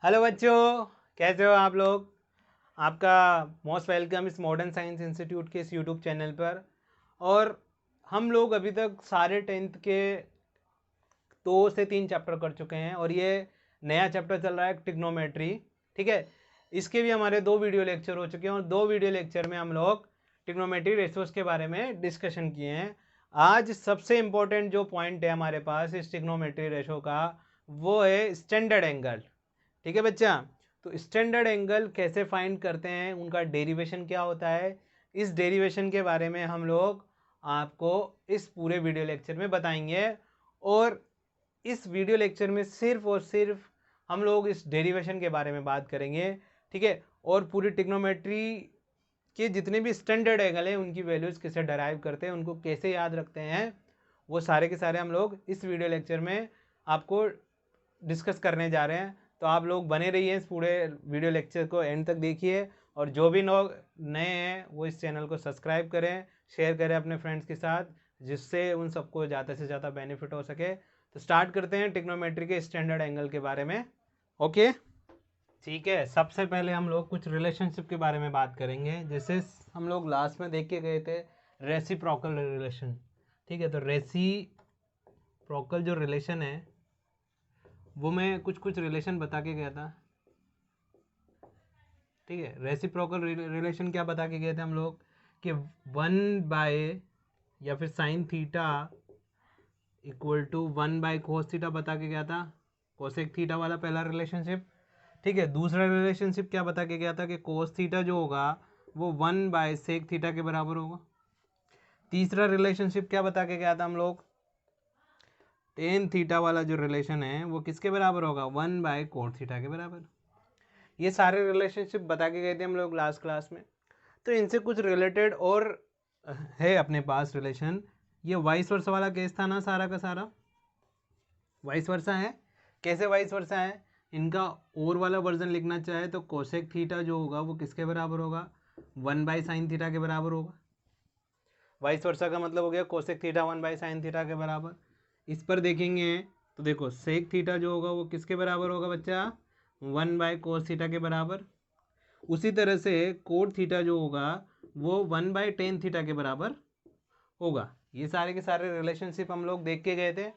Hello बच्चों, कैसे हो आप लोग। आपका मोस्ट वेलकम इस मॉडर्न साइंस इंस्टीट्यूट के इस यूट्यूब चैनल पर। और हम लोग अभी तक सारे 10th के 2 से 3 चैप्टर कर चुके हैं और ये नया चैप्टर चल रहा है ट्रिग्नोमेट्री। ठीक है, इसके भी हमारे 2 वीडियो लेक्चर हो चुके हैं और 2 वीडियो लेक्चर में हम लोग ट्रिग्नोमेट्री रेशियोज के बारे में डिस्कशन किए हैं। आज सबसे इम्पोर्टेंट जो पॉइंट है हमारे पास इस ट्रिग्नोमेट्री रेशो का, वो है स्टैंडर्ड एंगल। ठीक है बच्चा, तो स्टैंडर्ड एंगल कैसे फाइंड करते हैं, उनका डेरिवेशन क्या होता है, इस डेरिवेशन के बारे में हम लोग आपको इस पूरे वीडियो लेक्चर में बताएंगे। और इस वीडियो लेक्चर में सिर्फ और सिर्फ हम लोग इस डेरिवेशन के बारे में बात करेंगे। ठीक है, और पूरी ट्रिग्नोमेट्री के जितने भी स्टैंडर्ड एंगल हैं उनकी वैल्यूज़ कैसे डराइव करते हैं, उनको कैसे याद रखते हैं, वो सारे के सारे हम लोग इस वीडियो लेक्चर में आपको डिस्कस करने जा रहे हैं। तो आप लोग बने रहिए, इस पूरे वीडियो लेक्चर को एंड तक देखिए। और जो भी लोग नए हैं वो इस चैनल को सब्सक्राइब करें, शेयर करें अपने फ्रेंड्स के साथ, जिससे उन सबको ज़्यादा से ज़्यादा बेनिफिट हो सके। तो स्टार्ट करते हैं ट्रिग्नोमेट्री के स्टैंडर्ड एंगल के बारे में। ओके, ठीक है। सबसे पहले हम लोग कुछ रिलेशनशिप के बारे में बात करेंगे, जैसे हम लोग लास्ट में देख के गए थे रेसिप्रोकल रिलेशन। ठीक है, तो रेसिप्रोकल जो रिलेशन है वो मैं कुछ कुछ रिलेशन बता के गया था। ठीक है, रेसिप्रोकल रिलेशन क्या बता के गए थे हम लोग कि 1 बाय या फिर sine theta equal to 1 by cos theta बता के गया था, कोसेक थीटा वाला पहला रिलेशनशिप। ठीक है, दूसरा रिलेशनशिप क्या बता के गया था कि कोस थीटा जो होगा वो 1 बाय सेक थीटा के बराबर होगा। तीसरा रिलेशनशिप क्या बता के गया था हम लोग, टेन थीटा वाला जो रिलेशन है वो किसके बराबर होगा, 1 बाय कोट थीटा के बराबर। ये सारे रिलेशनशिप बता के गए थे हम लोग लास्ट क्लास में। तो इनसे कुछ रिलेटेड और है अपने पास रिलेशन। ये वाइस वर्सा वाला केस था ना, सारा का सारा वाइस वर्सा है। कैसे वाइस वर्सा है, इनका और वाला वर्जन लिखना चाहे तो कोसेक थीटा जो होगा वो किसके बराबर होगा, 1 बाय साइन थीटा के बराबर होगा। वाइस वर्सा का मतलब हो गया cosec theta 1 by sine theta के बराबर। इस पर देखेंगे तो देखो सेक थीटा जो होगा वो किसके बराबर होगा बच्चा, 1 बाय कोस थीटा के बराबर। उसी तरह से कोट थीटा जो होगा वो 1 बाय टेन थीटा के बराबर होगा। ये सारे के सारे रिलेशनशिप हम लोग देख के गए थे।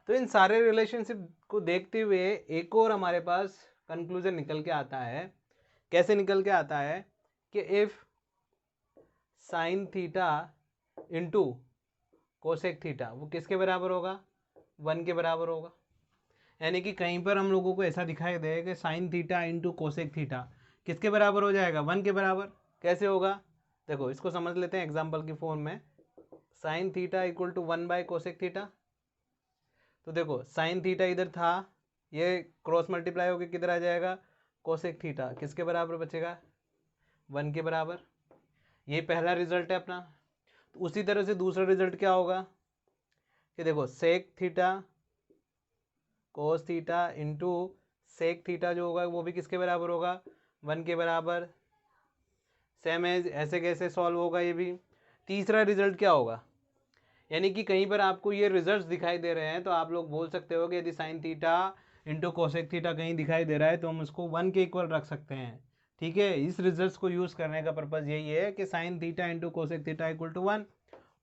तो इन सारे रिलेशनशिप को देखते हुए एक और हमारे पास कंक्लूजन निकल के आता है। कैसे निकल के आता है कि if sign theta into cosec theta वो किसके बराबर होगा, 1 के बराबर होगा। यानी कि कहीं पर हम लोगों को ऐसा दिखाई दे कि sine theta into cosec theta किसके बराबर हो जाएगा, 1 के बराबर। कैसे होगा, देखो इसको समझ लेते हैं एग्जाम्पल की फॉर्म में। Sine theta equal to 1 by cosec theta. तो देखो साइन थीटा इधर था, ये क्रॉस मल्टीप्लाई होकर किधर आ जाएगा, कोसेक थीटा किसके बराबर बचेगा, 1 के बराबर। ये पहला रिजल्ट है अपना। तो उसी तरह से दूसरा रिजल्ट क्या होगा कि देखो sec theta cos theta into sec theta जो होगा वो भी किसके बराबर होगा, 1 के बराबर। सेम एज ऐसे कैसे सॉल्व होगा ये भी। तीसरा रिजल्ट क्या होगा, यानी कि कहीं पर आपको ये रिजल्ट्स दिखाई दे रहे हैं तो आप लोग बोल सकते हो कि यदि sign theta into cosec theta कहीं दिखाई दे रहा है तो हम उसको 1 के इक्वल रख सकते हैं। ठीक है, इस रिजल्ट्स को यूज़ करने का पर्पज़ यही है कि sine theta into cosec theta equal to 1,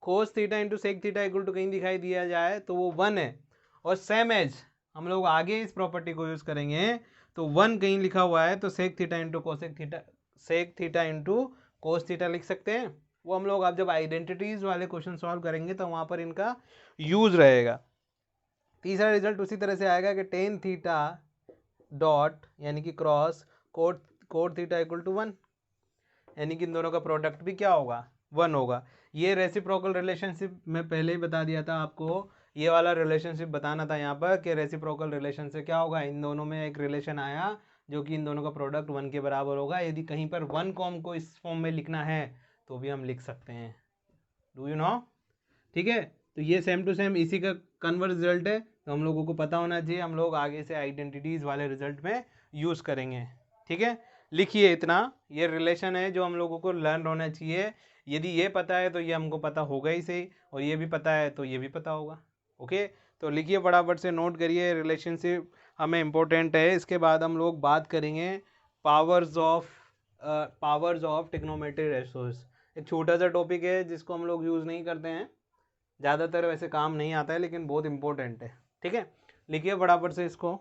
cos theta into sec theta equal to कहीं दिखाई दिया जाए तो वो 1 है। और सेम एज हम लोग आगे इस प्रॉपर्टी को यूज़ करेंगे तो 1 कहीं लिखा हुआ है तो sec theta into cosec theta, sec theta into cos theta लिख सकते हैं। वो हम लोग आप जब आइडेंटिटीज वाले क्वेश्चन सॉल्व करेंगे तो वहाँ पर इनका यूज रहेगा। तीसरा रिजल्ट उसी तरह से आएगा कि टेन थीटा डॉट यानी कि cross cot cot theta equal to 1, यानी कि इन दोनों का प्रोडक्ट भी क्या होगा, 1 होगा। ये रेसिप्रोकल रिलेशनशिप मैं पहले ही बता दिया था आपको, ये वाला रिलेशनशिप बताना था यहाँ पर कि रेसिप्रोकल रिलेशन से क्या होगा, इन दोनों में एक रिलेशन आया जो कि इन दोनों का प्रोडक्ट 1 के बराबर होगा। यदि कहीं पर 1 को हमको इस फॉर्म में लिखना है तो भी हम लिख सकते हैं। डू यू नो, ठीक है। तो ये सेम टू सेम इसी का कन्वर्स रिजल्ट है, तो हम लोगों को पता होना चाहिए, हम लोग आगे से आइडेंटिटीज़ वाले रिजल्ट में यूज़ करेंगे। ठीक है, लिखिए इतना, ये रिलेशन है जो हम लोगों को लर्न होना चाहिए। यदि ये पता है तो ये हमको पता होगा ही सही, और ये भी पता है तो ये भी पता होगा। ओके, तो लिखिए फटाफट से, नोट करिए रिलेशनशिप हमें इम्पोर्टेंट है। इसके बाद हम लोग बात करेंगे पावर्स ऑफ ट्रिग्नोमेट्री रेशोज। एक छोटा सा टॉपिक है जिसको हम लोग यूज़ नहीं करते हैं, ज़्यादातर वैसे काम नहीं आता है, लेकिन बहुत इंपॉर्टेंट है। ठीक है, लिखिए फटाफट से इसको।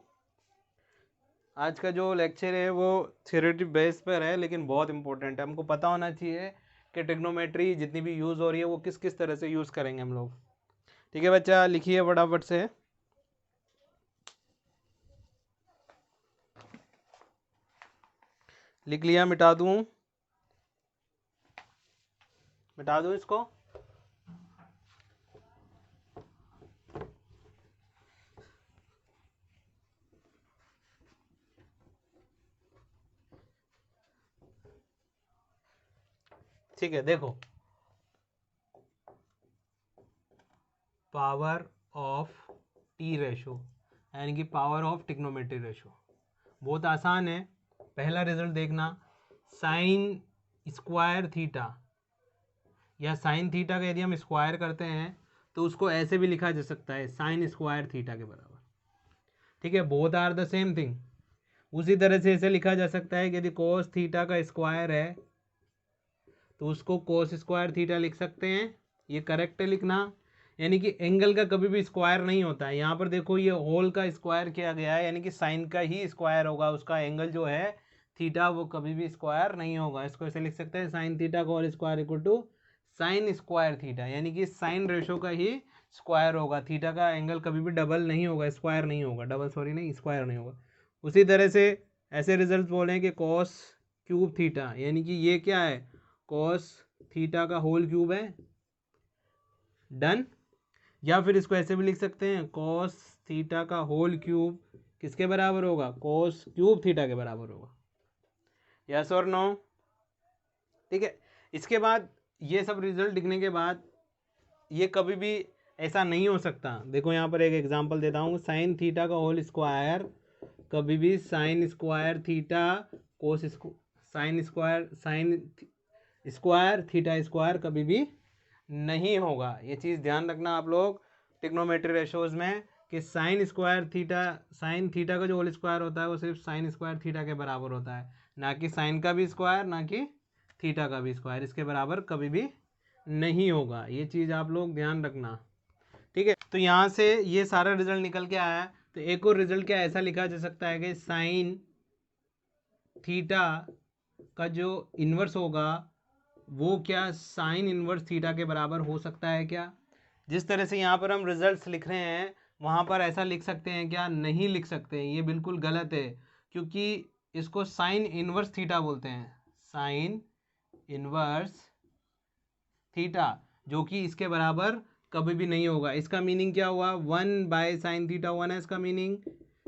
आज का जो लेक्चर है वो थ्योरेटिव बेस पर है, लेकिन बहुत इंपॉर्टेंट है। हमको पता होना चाहिए कि ट्रिग्नोमेट्री जितनी भी यूज़ हो रही है वो किस किस तरह से यूज़ करेंगे हम लोग। ठीक है बच्चा, लिखिए फटाफट से। लिख लिया? मिटा दूँ इसको? ठीक है, देखो, पावर ऑफ टी रेशो यानी कि पावर ऑफ ट्रिग्नोमेट्री रेशो बहुत आसान है। पहला रिजल्ट देखना, साइन स्क्वायर थीटा या साइन थीटा का यदि हम स्क्वायर करते हैं तो उसको ऐसे भी लिखा जा सकता है, साइन स्क्वायर थीटा के बराबर। ठीक है, both are the same thing. उसी तरह से ऐसे लिखा जा सकता है कि यदि कोस थीटा का स्क्वायर है तो उसको कोस स्क्वायर थीटा लिख सकते हैं। ये करेक्ट है लिखना, यानी कि एंगल का कभी भी स्क्वायर नहीं होता है। यहाँ पर देखो ये होल का स्क्वायर किया गया है, यानी कि साइन का ही स्क्वायर होगा, उसका एंगल जो है थीटा वो कभी भी स्क्वायर नहीं होगा। इसको ऐसे लिख सकते हैं, साइन थीटा का whole square equal to sine square theta, यानी कि साइन रेशो का ही स्क्वायर होगा। थीटा का एंगल कभी भी डबल नहीं होगा, स्क्वायर नहीं होगा, डबल सॉरी नहीं, स्क्वायर नहीं होगा। उसी तरह से ऐसे रिजल्ट बोलें कि कॉस क्यूब थीटा, यानी कि ये क्या है, कॉस थीटा का होल क्यूब है। डन। या फिर इसको ऐसे भी लिख सकते हैं, कॉस थीटा का होल क्यूब किसके बराबर होगा, कॉस क्यूब थीटा के बराबर होगा। यस और नो? ठीक है, इसके बाद ये सब रिजल्ट लिखने के बाद ये कभी भी ऐसा नहीं हो सकता। देखो यहाँ पर एक एग्जांपल देता हूँ, साइन थीटा का होल स्क्वायर कभी भी sign square theta cos sign square theta square कभी भी नहीं होगा। ये चीज़ ध्यान रखना आप लोग ट्रिग्नोमेट्री रेशोज में, कि साइन थीटा का जो होल स्क्वायर होता है वो सिर्फ साइन स्क्वायर थीटा के बराबर होता है, ना कि साइन का भी स्क्वायर ना कि थीटा का भी स्क्वायर, इसके बराबर कभी भी नहीं होगा। ये चीज़ आप लोग ध्यान रखना। ठीक है, तो यहाँ से ये सारा रिजल्ट निकल के आया। तो एक और रिजल्ट क्या ऐसा लिखा जा सकता है कि साइन थीटा का जो इन्वर्स होगा वो क्या साइन इन्वर्स थीटा के बराबर हो सकता है क्या? जिस तरह से यहाँ पर हम रिजल्ट्स लिख रहे हैं वहाँ पर ऐसा लिख सकते हैं क्या? नहीं लिख सकते हैं, ये बिल्कुल गलत है, क्योंकि इसको साइन इन्वर्स थीटा बोलते हैं, साइन इन्वर्स थीटा, जो कि इसके बराबर कभी भी नहीं होगा। इसका मीनिंग क्या हुआ, 1/sin थीटा 1 है इसका मीनिंग।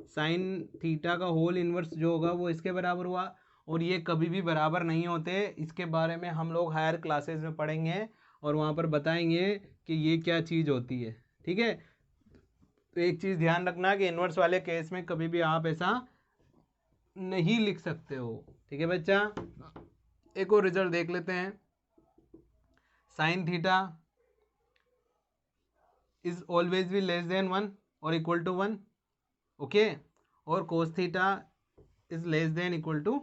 साइन थीटा का होल इन्वर्स जो होगा वो इसके बराबर हुआ, और ये कभी भी बराबर नहीं होते। इसके बारे में हम लोग हायर क्लासेस में पढ़ेंगे और वहाँ पर बताएंगे कि ये क्या चीज़ होती है। ठीक है, तो एक चीज़ ध्यान रखना कि इन्वर्स वाले केस में कभी भी आप ऐसा नहीं लिख सकते हो। ठीक है बच्चा, एक और रिजल्ट देख लेते हैं। साइन थीटा इज ऑलवेज भी लेस देन 1 और इक्वल टू 1, ओके, और cos theta is less than equal to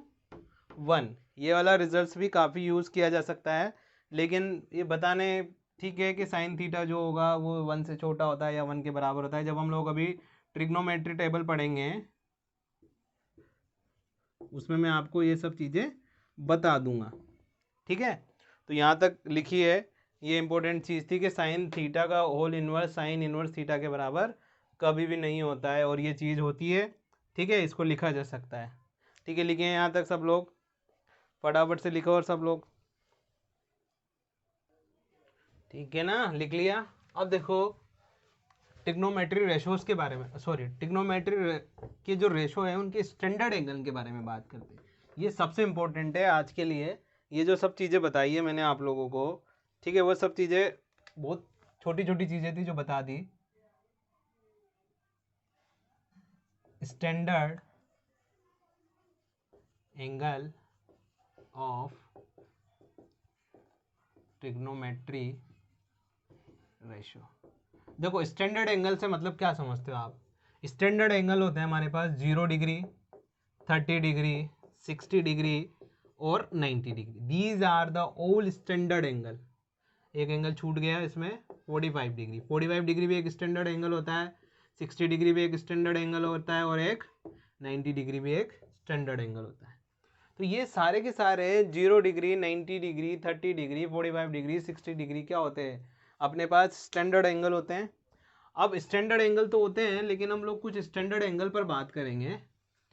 1। ये वाला रिजल्ट्स भी काफ़ी यूज़ किया जा सकता है, लेकिन ये बताने ठीक है कि साइन थीटा जो होगा वो 1 से छोटा होता है या 1 के बराबर होता है। जब हम लोग अभी ट्रिग्नोमेट्री टेबल पढ़ेंगे उसमें मैं आपको ये सब चीज़ें बता दूंगा। ठीक है, तो यहाँ तक लिखी है, ये इंपॉर्टेंट चीज़ थी कि साइन थीटा का whole inverse sine inverse theta के बराबर कभी भी नहीं होता है, और ये चीज़ होती है। ठीक है, इसको लिखा जा सकता है। ठीक है, लिखे हैं यहाँ तक सब लोग? फटाफट से लिखो और सब लोग। ठीक है ना, लिख लिया? अब देखो ट्रिग्नोमेट्री रेशोज के बारे में, सॉरी ट्रिग्नोमेट्री के जो रेशो है उनके स्टैंडर्ड एंगल के बारे में बात करते हैं। ये सबसे इम्पोर्टेंट है आज के लिए। ये जो सब चीज़ें बताई है मैंने आप लोगों को, ठीक है, वो सब चीज़ें बहुत छोटी छोटी चीज़ें थी जो बता दी। Standard angle of trigonometry ratio. देखो स्टैंडर्ड एंगल से मतलब क्या समझते हो आप? स्टैंडर्ड एंगल होते हैं हमारे पास 0 डिग्री, 30 डिग्री, 60 डिग्री और 90 degree. These are the all standard angle. एक एंगल छूट गया इसमें 45 डिग्री। 45 डिग्री भी एक स्टैंडर्ड एंगल होता है, 60 डिग्री भी एक स्टैंडर्ड एंगल होता है और एक 90 डिग्री भी एक स्टैंडर्ड एंगल होता है। तो ये सारे के सारे 0 degree, 90 degree, 30 degree, 45 degree, 60 degree क्या होते हैं? अपने पास स्टैंडर्ड एंगल होते हैं। अब स्टैंडर्ड एंगल तो होते हैं, लेकिन हम लोग कुछ स्टैंडर्ड एंगल पर बात करेंगे।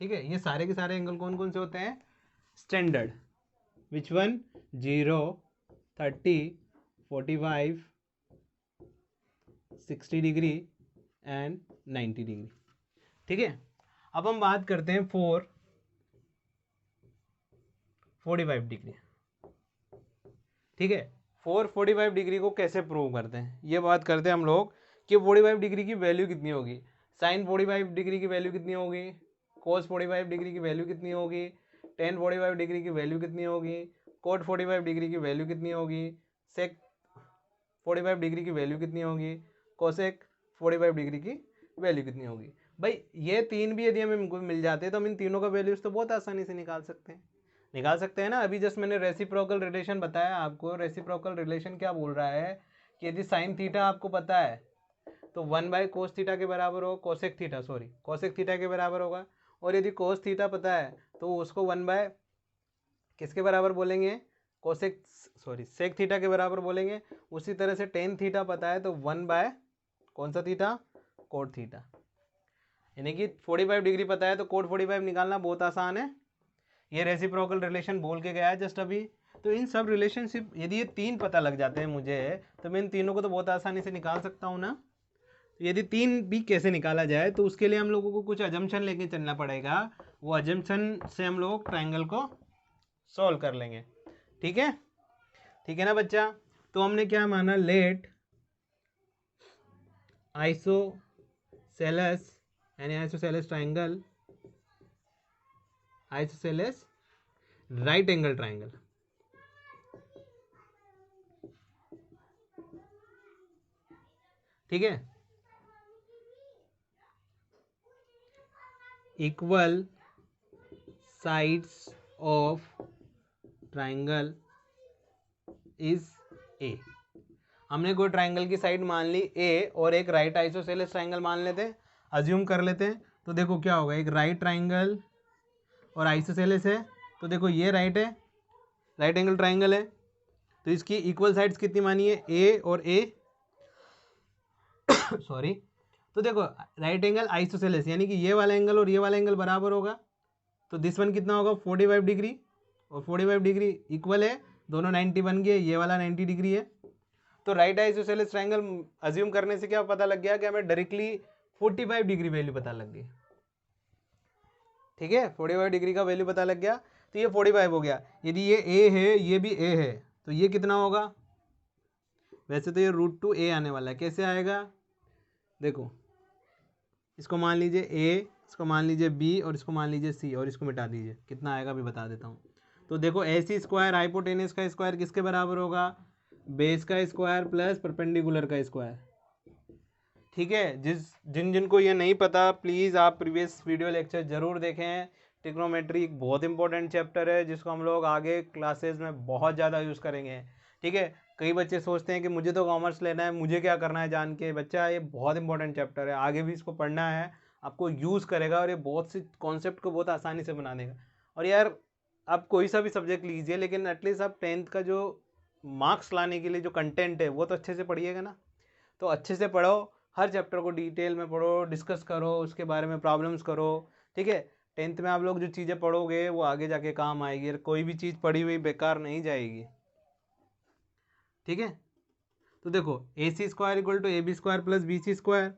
ठीक है, ये सारे के सारे एंगल कौन कौन से होते हैं? Standard. Which one? 0, 30, 45, 60 degree and 90 degree. ठीक है, अब हम बात करते हैं 45 डिग्री। ठीक है, 45 डिग्री को कैसे प्रूव करते हैं, ये बात करते हैं हम लोग कि 45 डिग्री की वैल्यू कितनी होगी। साइन 45 डिग्री की वैल्यू कितनी होगी, कोस 45 डिग्री की वैल्यू कितनी होगी, टेन 45 डिग्री की वैल्यू कितनी होगी, कोट 45 डिग्री की वैल्यू कितनी होगी, सेक 45 डिग्री की वैल्यू कितनी होगी, कोसेक 45 डिग्री की वैल्यू कितनी होगी। भाई ये तीन भी यदि हमें मिल जाते हैं तो हम इन तीनों का वैल्यूज तो बहुत आसानी से निकाल सकते हैं ना। अभी जस्ट मैंने रेसिप्रोकल रिलेशन बताया आपको। रेसिप्रोकल रिलेशन क्या बोल रहा है कि यदि साइन थीटा आपको पता है तो 1/cos थीटा के बराबर हो, कोसेक थीटा के बराबर होगा। और यदि कोस थीटा पता है तो उसको 1 किसके बराबर बोलेंगे? सेक थीटा के बराबर बोलेंगे। उसी तरह से टेन थीटा पता है तो 1 कौन सा थीटा? Cot theta. यानी कि 45 डिग्री पता है तो कोट 45 निकालना बहुत आसान है। ये रेसिप्रोकल रिलेशन बोल के गया है जस्ट अभी। तो इन सब रिलेशनशिप यदि ये तीन पता लग जाते हैं मुझे तो मैं इन तीनों को तो बहुत आसानी से निकाल सकता हूँ ना। तो यदि तीन भी कैसे निकाला जाए तो उसके लिए हम लोगों को कुछ अजम्पशन लेके चलना पड़ेगा। वो अजम्पशन से हम लोग ट्रायंगल को सॉल्व कर लेंगे। ठीक है ना बच्चा? तो हमने क्या माना? लेट आइसोसेलेस यानी isosceles triangle, isosceles right angle triangle. ठीक है, equal sides of triangle is a. हमने कोई ट्रायंगल की साइड मान ली ए और एक राइट आइसोसेलेस ट्रायंगल मान लेते हैं, अज्यूम कर लेते हैं। तो देखो क्या होगा, एक राइट ट्रायंगल और आइसोसेलेस है। तो देखो ये राइट है, राइट एंगल ट्रायंगल है, तो इसकी इक्वल साइड्स कितनी मानी है? ए और ए सॉरी। तो देखो राइट एंगल आइसोसेलेस यानी कि ये वाला एंगल और ये वाला एंगल बराबर होगा। तो दिस वन कितना होगा? 45 डिग्री और 45 डिग्री इक्वल है, दोनों 90 बन गए, ये वाला 90 डिग्री है। तो राइट आइसोसेलेस ट्रायंगल अज्यूम करने से क्या पता लग गया कि हमें डायरेक्टली 45 डिग्री वैल्यू पता लग गई। ठीक है, 45 डिग्री का वैल्यू पता लग गया। तो ये 45 हो गया। यदि ये ए है, ये भी ए है, तो ये कितना होगा? वैसे तो ये √2a आने वाला है। कैसे आएगा? देखो इसको मान लीजिए a, इसको मान लीजिए b और इसको मान लीजिए c और इसको मिटा दीजिए। कितना आएगा अभी बता देता हूँ। तो देखो AC स्क्वायर हाइपोटेनस का स्क्वायर किसके बराबर होगा? बेस का स्क्वायर प्लस परपेंडिकुलर का स्क्वायर। ठीक है, जिनको ये नहीं पता प्लीज़ आप प्रीवियस वीडियो लेक्चर ज़रूर देखें। ट्रिग्नोमेट्री एक बहुत इंपॉर्टेंट चैप्टर है जिसको हम लोग आगे क्लासेस में बहुत ज़्यादा यूज़ करेंगे। ठीक है, कई बच्चे सोचते हैं कि मुझे तो कॉमर्स लेना है, मुझे क्या करना है जान के। बच्चा ये बहुत इंपॉर्टेंट चैप्टर है, आगे भी इसको पढ़ना है, आपको यूज़ करेगा और ये बहुत सी कॉन्सेप्ट को बहुत आसानी से बना देगा। और यार आप कोई सा भी सब्जेक्ट लीजिए, लेकिन एटलीस्ट आप 10th का जो मार्क्स लाने के लिए जो कंटेंट है वो तो अच्छे से पढ़िएगा ना। तो अच्छे से पढ़ो, हर चैप्टर को डिटेल में पढ़ो, डिस्कस करो, उसके बारे में प्रॉब्लम्स करो। ठीक है, 10th में आप लोग जो चीज़ें पढ़ोगे वो आगे जाके काम आएगी। कोई भी चीज़ पढ़ी हुई बेकार नहीं जाएगी। ठीक है, तो देखो AC square equal to AB square plus BC square.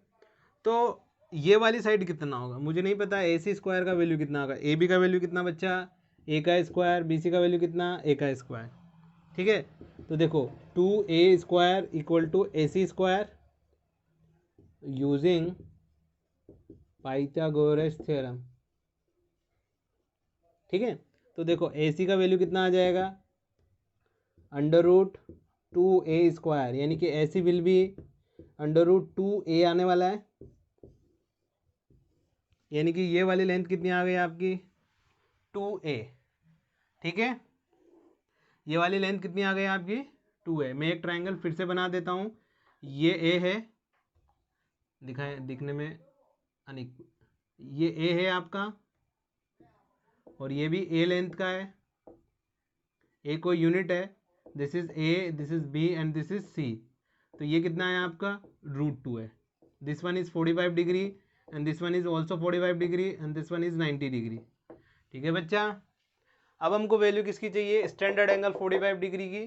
तो ये वाली साइड कितना होगा मुझे नहीं पता। AC स्क्वायर का वैल्यू कितना होगा? AB का वैल्यू कितना बच्चा? A का स्क्वायर। BC का वैल्यू कितना? A का स्क्वायर। ठीक है, तो देखो 2A square equal to AC square using Pythagoras theorem. ठीक है, तो देखो AC का वैल्यू कितना आ जाएगा? √2A स्क्वायर, यानी कि AC विल बी √2A आने वाला है। यानी कि ये वाली लेंथ कितनी आ गई आपकी 2a। ठीक है, ये वाली लेंथ कितनी आ गई आपकी 2a। मैं एक ट्रायंगल फिर से बना देता हूँ। ये a है, दिखने में अनिक, ये a है आपका और ये भी a लेंथ का है। a कोई यूनिट है, this is a, this is b and this is c। तो ये कितना है आपका √2 है। This one is 45 degree and this one is also 45 degree and this one is 90 degree. ठीक है बच्चा, अब हमको वैल्यू किसकी चाहिए, स्टैंडर्ड एंगल 45 डिग्री की।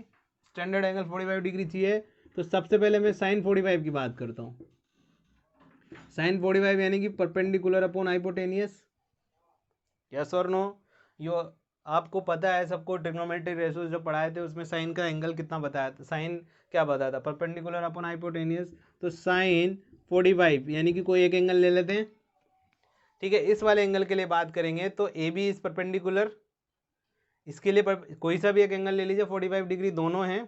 स्टैंडर्ड एंगल 45 डिग्री चाहिए, तो सबसे पहले मैं साइन 45 की बात करता हूँ। साइन 45 यानी कि परपेंडिकुलर अपॉन हाइपोटेनियस, यस और नो। यो आपको पता है सबको, ट्रिग्नोमेट्रिक रेशियोज जो पढ़ाए थे उसमें साइन का एंगल कितना बताया था, साइन क्या बताया था, परपेंडिकुलर अपॉन हाइपोटेनियस। तो साइन 45 यानी कि कोई एक एंगल ले लेते हैं। ठीक है, इस वाले एंगल के लिए बात करेंगे तो ए बी इज परपेंडिकुलर, इसके लिए कोई सा भी एक एंगल ले लीजिए, 45 डिग्री दोनों हैं,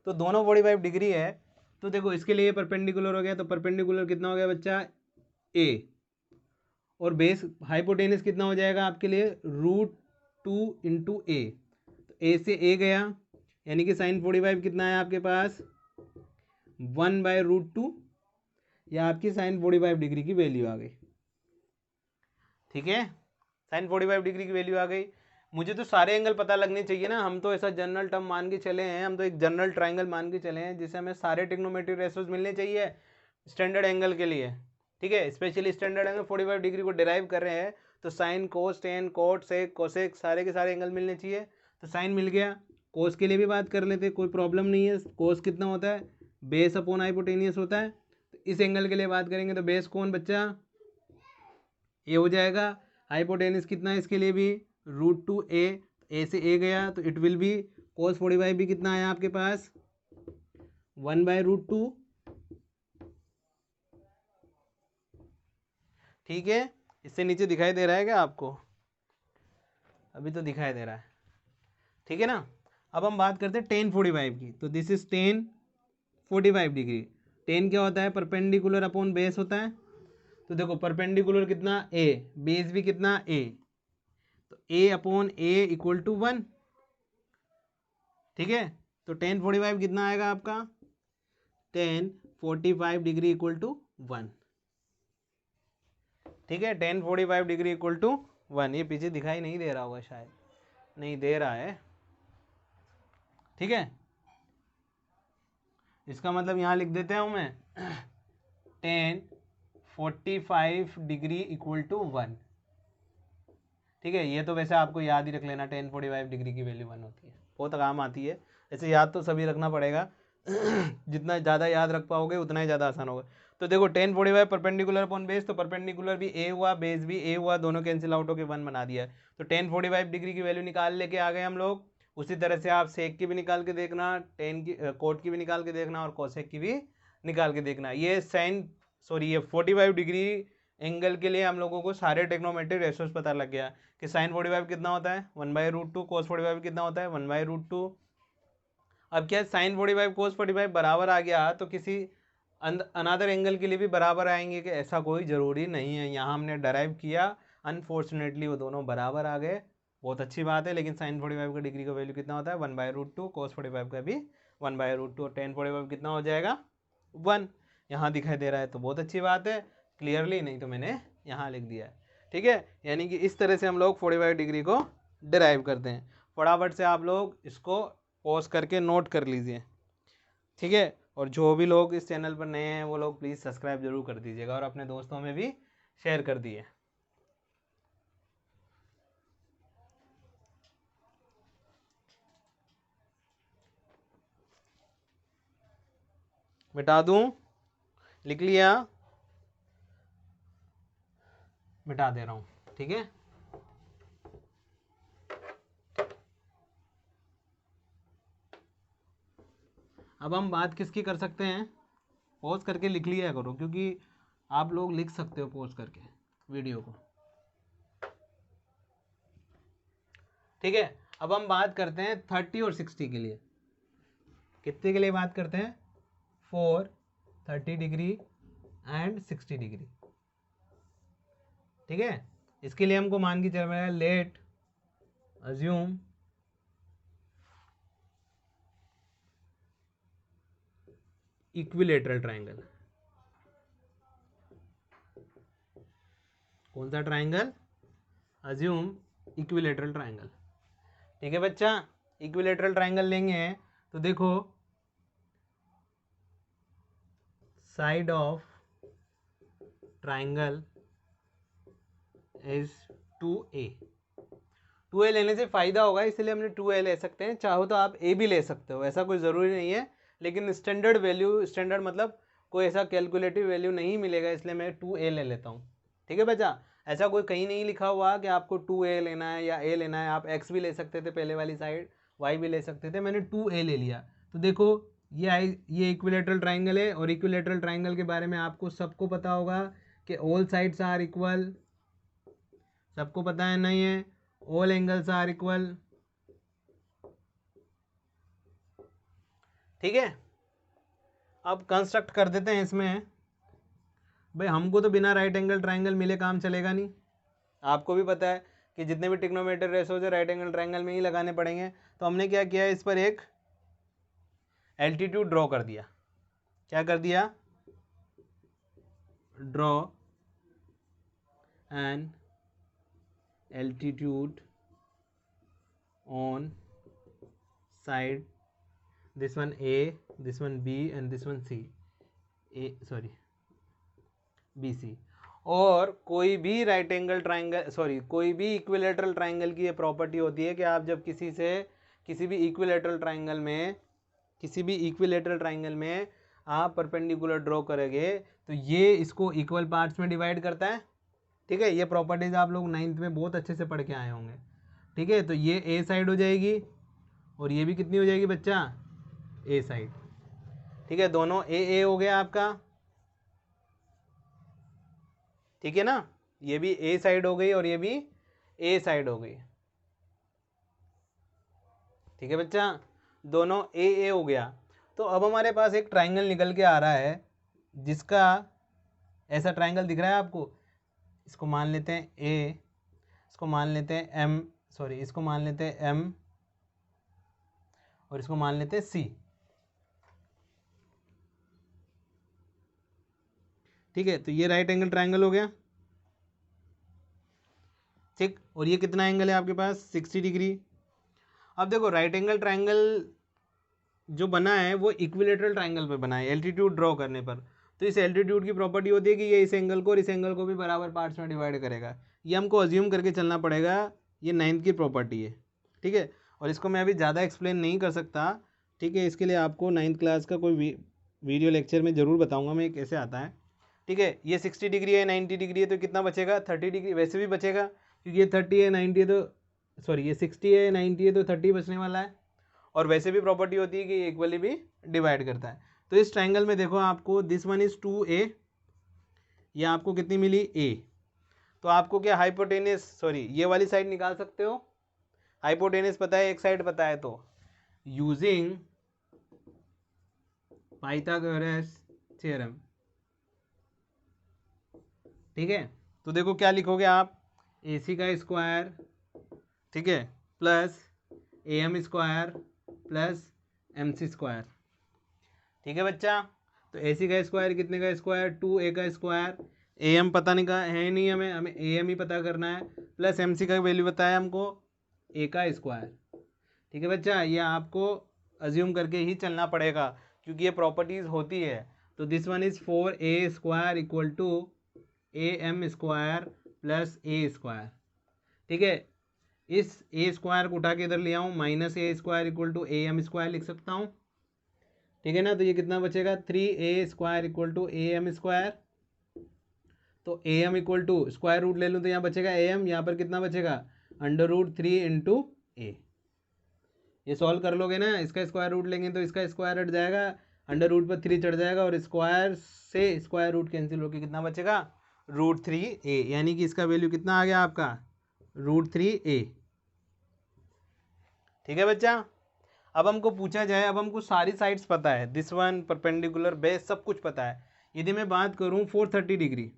तो दोनों 45 डिग्री है। तो देखो इसके लिए परपेंडिकुलर हो गया, तो परपेंडिकुलर कितना हो गया बच्चा ए, और बेस हाइपोटेनियस कितना हो जाएगा आपके लिए √2 इंटू ए। तो ए से ए गया, यानी कि साइन 45 कितना है आपके पास 1/√2, या आपकी साइन 45 डिग्री की वैल्यू आ गई। ठीक है, साइन 45 डिग्री की वैल्यू आ गई। मुझे तो सारे एंगल पता लगने चाहिए ना, हम तो ऐसा जनरल टर्म मान के चले हैं, हम तो एक जनरल ट्राइंगल मान के चले हैं जिससे हमें सारे ट्रिग्नोमेट्रिक रेशियोज मिलने चाहिए स्टैंडर्ड एंगल के लिए। ठीक है, स्पेशली स्टैंडर्ड एंगल 45 डिग्री को डिराइव कर रहे हैं, तो sine cos tan cot sec cosec सारे के सारे एंगल मिलने चाहिए। तो साइन मिल गया, कोस के लिए भी बात कर लेते, कोई प्रॉब्लम नहीं है। कोस कितना होता है, बेस अपॉन हाइपोटेनियस होता है। तो इस एंगल के लिए बात करेंगे तो बेस कौन बच्चा, ये हो जाएगा। हाइपोटेनियस कितना है इसके लिए भी √2a, ए से ए गया तो इट विल बी कोस 45 भी कितना है आपके पास 1/√2। ठीक है, इससे नीचे दिखाई दे रहा है क्या आपको, अभी तो दिखाई दे रहा है। ठीक है ना, अब हम बात करते हैं टेन 45 की। तो this is ten 45 degree. Ten क्या होता है, परपेंडिकुलर अपॉन बेस होता है। तो देखो परपेंडिकुलर कितना ए, बेस भी कितना ए, तो ए अपॉन ए इक्वल टू 1। ठीक है, तो टेन 45 कितना आएगा आपका, टेन 45 डिग्री इक्वल टू 1। ठीक है, टेन 45 डिग्री इक्वल टू 1। ये पीछे दिखाई नहीं दे रहा होगा, शायद नहीं दे रहा है। ठीक है, इसका मतलब यहाँ लिख देते हूँ मैं टेन 45 डिग्री इक्वल टू 1। ठीक है, ये तो वैसे आपको याद ही रख लेना, टेन 45 डिग्री की वैल्यू 1 होती है, बहुत काम आती है। ऐसे याद तो सभी रखना पड़ेगा जितना ज़्यादा याद रख पाओगे उतना ही ज़्यादा आसान होगा। तो देखो टेन 45 परपेंडिकुलर अपॉन बेस, तो परपेंडिकुलर भी ए हुआ, बेस भी ए हुआ, दोनों कैंसिल आउट होकर 1 बना दिया। तो टेन 45 डिग्री की वैल्यू निकाल लेके आ गए हम लोग। उसी तरह से आप सेक की भी निकाल के देखना, टेन की कोट की भी निकाल के देखना, और कोसेक की भी निकाल के देखना। ये ये 45 डिग्री एंगल के लिए हम लोगों को सारे ट्रिग्नोमेट्रिक रेशियोज पता लग गया कि साइन 45 कितना होता है 1/√2, कोस 45 कितना होता है 1/√2। अब क्या साइन 45 कोस 45 बराबर आ गया, तो किसी अनदर एंगल के लिए भी बराबर आएंगे कि ऐसा कोई ज़रूरी नहीं है। यहाँ हमने डराइव किया, अनफॉर्चुनेटली वो दोनों बराबर आ गए, बहुत अच्छी बात है। लेकिन साइन 45 का डिग्री का वैल्यू कितना होता है 1/√2, कोस 45 का भी 1/√2, और टेन 45 कितना हो जाएगा 1। यहाँ दिखाई दे रहा है तो बहुत अच्छी बात है, क्लियरली, नहीं तो मैंने यहाँ लिख दिया है। ठीक है, यानी कि इस तरह से हम लोग 45 डिग्री को डिराइव करते हैं। फटाफट से आप लोग इसको पॉज करके नोट कर लीजिए। ठीक है, और जो भी लोग इस चैनल पर नए हैं वो लोग प्लीज़ सब्सक्राइब जरूर कर दीजिएगा और अपने दोस्तों में भी शेयर कर दिए। मिटा दूं, लिख लिया, मिटा दे रहा हूँ। ठीक है, अब हम बात किसकी कर सकते हैं, पॉज करके लिख लिया करो, क्योंकि आप लोग लिख सकते हो पॉज करके वीडियो को। ठीक है, अब हम बात करते हैं 30 और 60 के लिए। कितने के लिए बात करते हैं, 4 30 डिग्री एंड 60 डिग्री। ठीक है, इसके लिए हमको मान के चल रहा है लेट अज्यूम इक्विलेटरल ट्राइंगल। कौन सा ट्राइंगल? Assume equilateral triangle. ठीक है बच्चा, इक्विलेटरल ट्राइंगल लेंगे तो देखो side of triangle is 2a। 2a लेने से फ़ायदा होगा इसलिए हमने 2a ले सकते हैं, चाहो तो आप a भी ले सकते हो, ऐसा कोई ज़रूरी नहीं है, लेकिन स्टैंडर्ड वैल्यू, स्टैंडर्ड मतलब कोई ऐसा कैलकुलेटिव वैल्यू नहीं मिलेगा, इसलिए मैं 2a ले लेता हूँ। ठीक है बच्चा, ऐसा कोई कहीं नहीं लिखा हुआ कि आपको 2a लेना है या a लेना है, आप x भी ले सकते थे पहले वाली साइड, y भी ले सकते थे, मैंने 2a ले लिया। तो देखो ये इक्विलेटरल ट्राइंगल है, और इक्विलेटरल ट्राइंगल के बारे में आपको सबको पता होगा कि ऑल साइड्स आर इक्वल, सबको पता है नहीं है, ऑल एंगल्स आर इक्वल। ठीक है, अब कंस्ट्रक्ट कर देते हैं इसमें। भाई हमको तो बिना राइट एंगल ट्राइंगल मिले काम चलेगा नहीं, आपको भी पता है कि जितने भी ट्रिग्नोमेट्रिक रेशोज है राइट एंगल ट्राइंगल में ही लगाने पड़ेंगे। तो हमने क्या किया, इस पर एक एल्टीट्यूड ड्रॉ कर दिया। क्या कर दिया? Draw an altitude on side, this one A, this one B and this one C, BC। और कोई भी राइट एंगल ट्राइंगल कोई भी इक्विलेटरल ट्राइंगल की ये प्रॉपर्टी होती है कि आप जब किसी भी इक्विलेटरल ट्राइंगल में आप परपेंडिकुलर ड्रॉ करेंगे तो ये इसको इक्वल पार्ट्स में डिवाइड करता है। ठीक है, ये प्रॉपर्टीज आप लोग 9th में बहुत अच्छे से पढ़ के आए होंगे। ठीक है, तो ये ए साइड हो जाएगी और ये भी कितनी हो जाएगी बच्चा? ए साइड। ठीक है, दोनों ए हो गया आपका। ठीक है ना, ये भी ए साइड हो गई और ये भी ए साइड हो गई। ठीक है बच्चा, दोनों ए हो गया। तो अब हमारे पास एक ट्राइंगल निकल के आ रहा है, जिसका ऐसा ट्राइंगल दिख रहा है आपको, इसको मान लेते हैं ए, इसको मान लेते हैं एम, इसको मान लेते हैं एम और इसको मान लेते हैं सी। ठीक है, तो ये राइट एंगल ट्राइंगल हो गया। ठीक, और ये कितना एंगल है आपके पास? 60 डिग्री। अब देखो राइट एंगल ट्राइंगल जो बना है वो इक्विलेटरल ट्राइंगल पर बना है एल्टीट्यूड ड्रॉ करने पर। तो इस एल्टीट्यूड की प्रॉपर्टी होती है कि ये इस एंगल को और इस एंगल को भी बराबर पार्ट्स में डिवाइड करेगा। ये हमको अज्यूम करके चलना पड़ेगा, ये 9th की प्रॉपर्टी है। ठीक है, और इसको मैं अभी ज़्यादा एक्सप्लेन नहीं कर सकता। ठीक है, इसके लिए आपको 9th क्लास का कोई वीडियो लेक्चर में ज़रूर बताऊँगा मैं कैसे आता है। ठीक है, ये 60 डिग्री है, 90 डिग्री है, तो कितना बचेगा? 30 डिग्री वैसे भी बचेगा, क्योंकि ये 30 है 90 है तो ये 60 है 90 है तो 30 बचने वाला है। और वैसे भी प्रॉपर्टी होती है कि इक्वली भी डिवाइड करता है। तो इस ट्राइंगल में देखो आपको दिस वन इज 2a, ये आपको कितनी मिली? a। तो आपको क्या हाइपोटेनस ये वाली साइड निकाल सकते हो, हाइपोटेनस पता है, एक साइड पता है, तो यूजिंग पाइथागोरस थ्योरम। ठीक है, तो देखो क्या लिखोगे आप, AC का स्क्वायर, ठीक है, plus AM square plus MC square. ठीक है बच्चा, तो AC का स्क्वायर कितने का स्क्वायर? 2A का स्क्वायर। AM पता नहीं का है नहीं, हमें AM ही पता करना है, प्लस MC का वैल्यू बताया हमको A का स्क्वायर। ठीक है बच्चा, ये आपको अज्यूम करके ही चलना पड़ेगा क्योंकि ये प्रॉपर्टीज़ होती है। तो this one is 4A square equal to AM square plus A square. ठीक है, इस A स्क्वायर को उठा के इधर ले आऊँ, -A square equal to AM square लिख सकता हूँ। ठीक है ना, तो ये कितना बचेगा? 3A square equal to AM square. तो AM equal to square root ले लूँ तो यहाँ बचेगा AM, यहाँ पर कितना बचेगा? √3 इंटू A। ये सॉल्व कर लोगे ना, इसका स्क्वायर रूट लेंगे तो इसका स्क्वायर हट जाएगा, अंडर रूट पर 3 चढ़ जाएगा और स्क्वायर से स्क्वायर रूट कैंसिल होकर कितना बचेगा? √3a, यानी कि इसका वैल्यू कितना आ गया आपका? √3a। ठीक है बच्चा, अब हमको पूछा जाए, अब हमको सारी साइड्स पता है, दिस वन, परपेंडिकुलर, बेस, सब कुछ पता है। यदि मैं बात करूं 430 डिग्री,